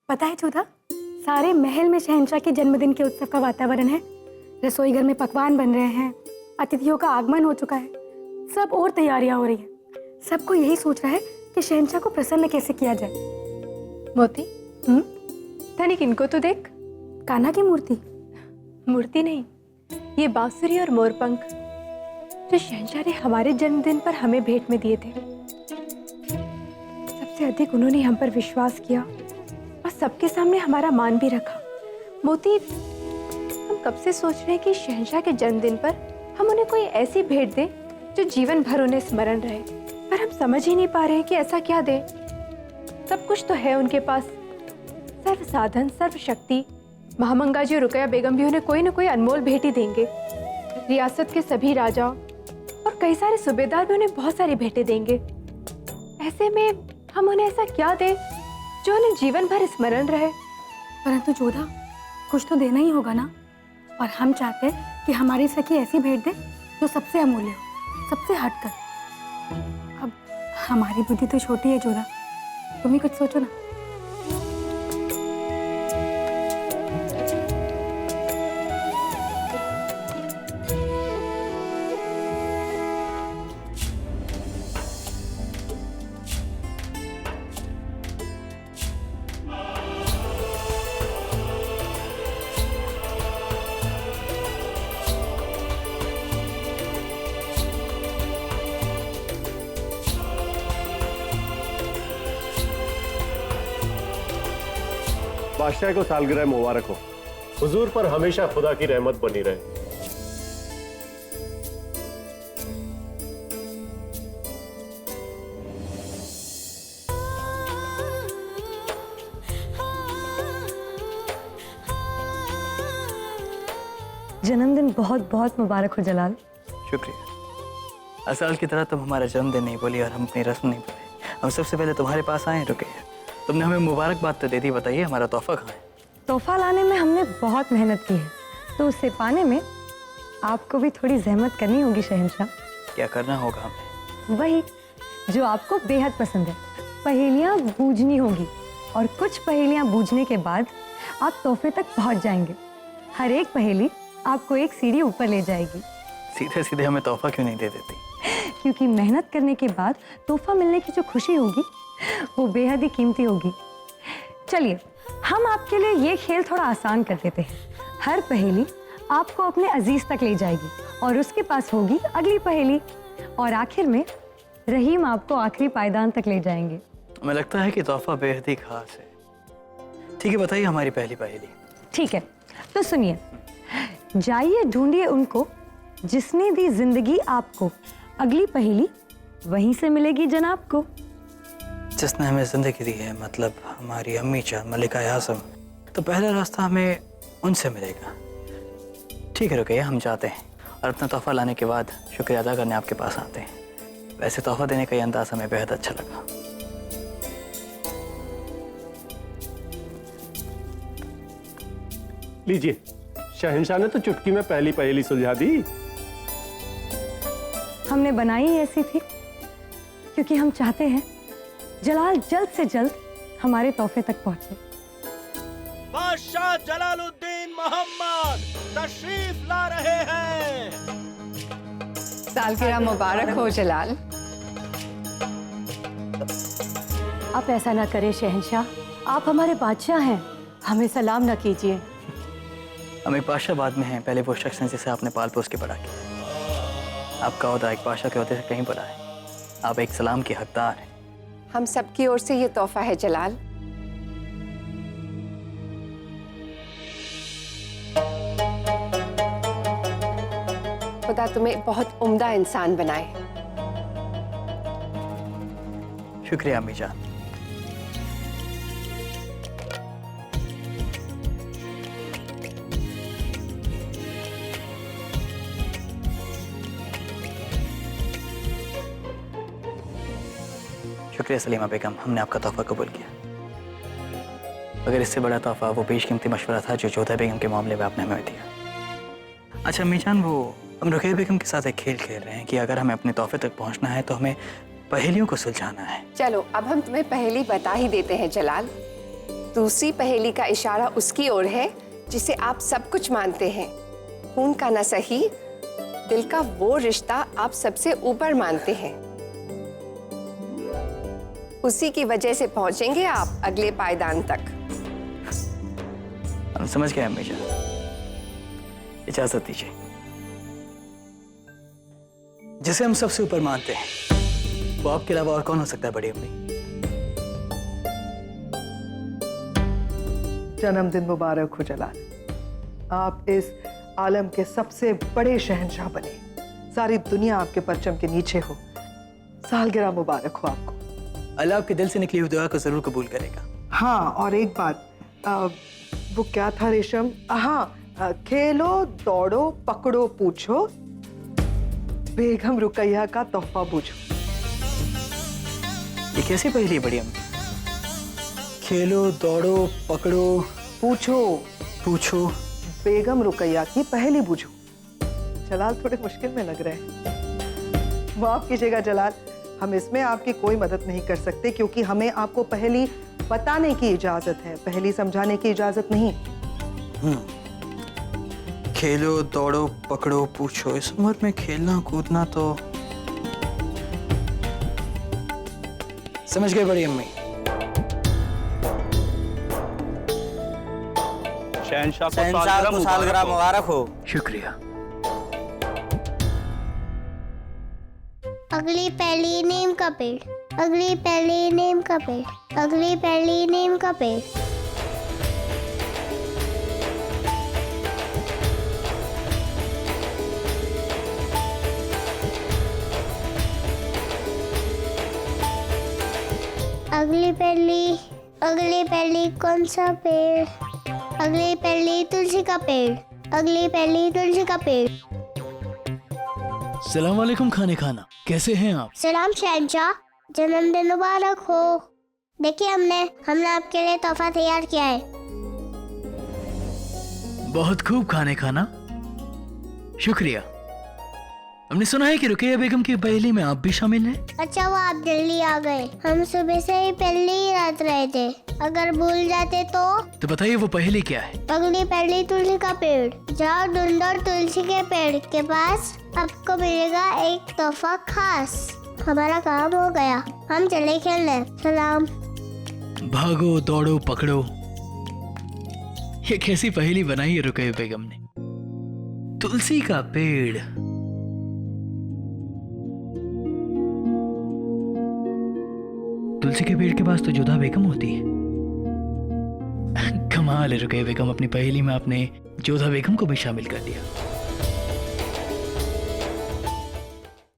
पता है जोधा, सारे महल में शहंशाह के जन्मदिन के उत्सव का वातावरण है। रसोई घर में पकवान बन रहे हैं, अतिथियों का आगमन हो चुका है, सब और तैयारियां हो रही हैं। सबको यही सोच रहा है कि शहंशाह को प्रसन्न कैसे किया जाए। मोती, धनिक इनको तो देख। कान्हा की मूर्ति? मूर्ति नहीं, ये बांसुरी और मोरपंख जो शहंशाह ने हमारे जन्मदिन पर हमें भेंट में दिए थे। सबसे अधिक उन्होंने हम पर विश्वास किया और सबके सामने हमारा मान भी रखा। मोती, हम कब से सोच रहे हैं कि शहंशाह के जन्मदिन पर हम उन्हें कोई ऐसी भेंट दें जो जीवन भर उन्हें स्मरण रहे, पर हम समझ ही नहीं पा रहे हैं कि ऐसा क्या दें। सब कुछ तो है उनके पास, सर्व साधन, सर्व शक्ति। महामंगा जी और रुकैया बेगम भी उन्हें कोई न कोई अनमोल भेंट ही देंगे। रियासत के सभी राजाओं और कई सारे सूबेदार भी उन्हें बहुत सारी भेंटें देंगे। ऐसे में हम उन्हें ऐसा क्या दें जो उन्हें जीवन भर स्मरण रहे। परंतु जोधा, कुछ तो देना ही होगा ना। और हम चाहते हैं कि हमारी सखी ऐसी भेंट दे जो सबसे अमूल्य हो, सबसे हटकर। अब हमारी बुद्धि तो छोटी है जोधा, तुम ही कुछ सोचो ना। बादशाह को सालगिरह मुबारक हो। हुजूर पर हमेशा खुदा की रहमत बनी रहे। जन्मदिन बहुत बहुत मुबारक हो जलाल। शुक्रिया। हर साल की तरह तुम हमारा जन्मदिन नहीं बोली और हम अपनी रस्म नहीं बोले। हम सबसे पहले तुम्हारे पास आए रुकैया। तुमने हमें मुबारकबाद तो दे दी, बताइए हमारा तोहफा कहाँ है? तोहफा लाने में हमने बहुत मेहनत की है, तो उसे पाने में आपको भी थोड़ी जहमत करनी होगी शहंशाह। क्या करना होगा हमें? वही जो आपको बेहद पसंद है, पहेलियाँ बूझनी होगी। और कुछ पहेलियाँ बूझने के बाद आप तोहफे तक पहुँच जाएंगे। हर एक पहेली आपको एक सीढ़ी ऊपर ले जाएगी। सीधे सीधे हमें तोहफा क्यों नहीं दे देती? क्योंकि मेहनत करने के बाद तोहफा मिलने की जो खुशी होगी वो बेहद ही कीमती होगी। चलिए, हम आपके लिए ये खेल थोड़ा आसान कर देते हैं। हर पहेली आपको अपने अजीज तक ले जाएगी और उसके पास होगी अगली पहेली, और आखिर में रहीम आपको आखिरी पायदान तक ले जाएंगे। हमें लगता है कि तोहफा बेहद ही खास है। ठीक है, बताइए हमारी पहली पहेली। ठीक है, तो सुनिए। जाइए ढूंढिए उनको जिसने दी जिंदगी आपको, अगली पहेली वहीं से मिलेगी जनाब को। जिसने हमें जिंदगी दी है, मतलब हमारी अम्मी जान मलिका आजम, तो पहला रास्ता हमें उनसे मिलेगा। ठीक है रुकैया, हम जाते हैं और अपना तोहफा लाने के बाद शुक्रिया अदा करने आपके पास आते हैं। वैसे तोहफा देने का ये अंदाज हमें बेहद अच्छा लगा। लीजिए, शहंशाह ने तो चुटकी में पहली पहेली सुलझा दी। हमने बनाई ही ऐसी थी क्योंकि हम चाहते हैं जलाल जल्द से जल्द हमारे तोहफे तक पहुंचे। बादशाह जलालुद्दीन मोहम्मद तशरीफ ला रहे हैं। सालगिरह मुबारक हो जलाल। आप ऐसा ना करें शहंशाह, आप हमारे बादशाह हैं, हमें सलाम ना कीजिए। हम एक बादशाह बाद में हैं, पहले वो शख्स हैं जिसे आपने पाल पोस के बड़ा किया। आपका ओहदा एक बादशाह के ओहदे से कहीं बड़ा है। आप एक सलाम के हकदार हैं। हम सबकी ओर से ये तोहफा है जलाल। खुदा तुम्हें बहुत उम्दा इंसान बनाए। शुक्रिया अम्मी जान। शुक्रिया सलीमा बेगम, हमने आपका तोहफा कबूल किया। अगर इससे बड़ा तोहफा वो बेशकीमती मशवरा था जो जोधा बेगम के मामले में आपने हमें दिया। अच्छा अम्मी जान, वो हम रुकैया बेगम के साथ एक खेल खेल रहे हैं कि अगर हमें अपने तोहफे तक पहुंचना है तो हमें पहेलियों को सुलझाना है। चलो अब हम तुम्हें पहेली बता ही देते हैं जलाल। दूसरी पहेली का इशारा उसकी ओर है जिसे आप सब कुछ मानते हैं। खून का न सही, दिल का वो रिश्ता आप सबसे ऊपर मानते हैं। उसी की वजह से पहुंचेंगे आप अगले पायदान तक। हम समझ गए अम्मी जान, इजाजत दीजिए। जिसे हम सबसे ऊपर मानते हैं वो आपके अलावा और कौन हो सकता है बड़ी अम्मी? जन्मदिन मुबारक हो जलाल। आप इस आलम के सबसे बड़े शहंशाह बने। सारी दुनिया आपके परचम के नीचे हो। सालगिरह मुबारक हो आपको। अल्लाह आपके दिल से निकली हुई दुआ को जरूर कबूल करेगा। हाँ, और एक बात, वो क्या था रेशम? हाँ, खेलो दौड़ो पकड़ो पूछो, बेगम रुकैया का तोहफा बूझो। ये कैसी पहेली है बड़ी अम्मी? खेलो दौड़ो पकड़ो पूछो, पूछो, बेगम रुकैया की पहेली बूझो। जलाल थोड़े मुश्किल में लग रहे हैं। माफ कीजिएगा जलाल, हम इसमें आपकी कोई मदद नहीं कर सकते क्योंकि हमें आपको पहेली बताने की इजाजत है, पहेली समझाने की इजाजत नहीं। खेलो दौड़ो पकड़ो पूछो, इस उम्र में खेलना कूदना तो समझ गए बड़ी अम्मी। शहंशाह को सालगिरह मुबारक हो। शुक्रिया। अगली पहली नीम का पेड़, अगली पहली नीम का पेड़, अगली पहली नीम का पेड़। अगली पहली कौन सा पेड़? अगली पहली तुलसी का पेड़, अगली पहली तुलसी का पेड़। सलाम वालेकुम खाने खाना, कैसे हैं आप? सलाम शहंशाह, जन्मदिन मुबारक हो। देखिए हमने आपके लिए तोहफा तैयार किया है। बहुत खूब खाने खाना, शुक्रिया। हमने सुना है कि रुकैया बेगम की पहेली में आप भी शामिल हैं। अच्छा, वो आप जल्दी आ गए। हम सुबह से ही पहले ही रात रहे थे, अगर भूल जाते तो बताइए वो पहेली क्या है? अगली पहली तुलसी का पेड़, जाओ ढूंढो और तुलसी के पेड़ के पास आपको मिलेगा एक तोहफा खास। हमारा काम हो गया, हम चले खेलने। सलाम। भागो दौड़ो पकड़ो, ये कैसी पहेली बनाई है रुकैया बेगम ने? तुलसी का पेड़, तुलसी के पेड़ के पास तो जोधा बेगम होती है। कमाल है रुकैया बेगम, अपनी पहेली में आपने जोधा बेगम को भी शामिल कर दिया।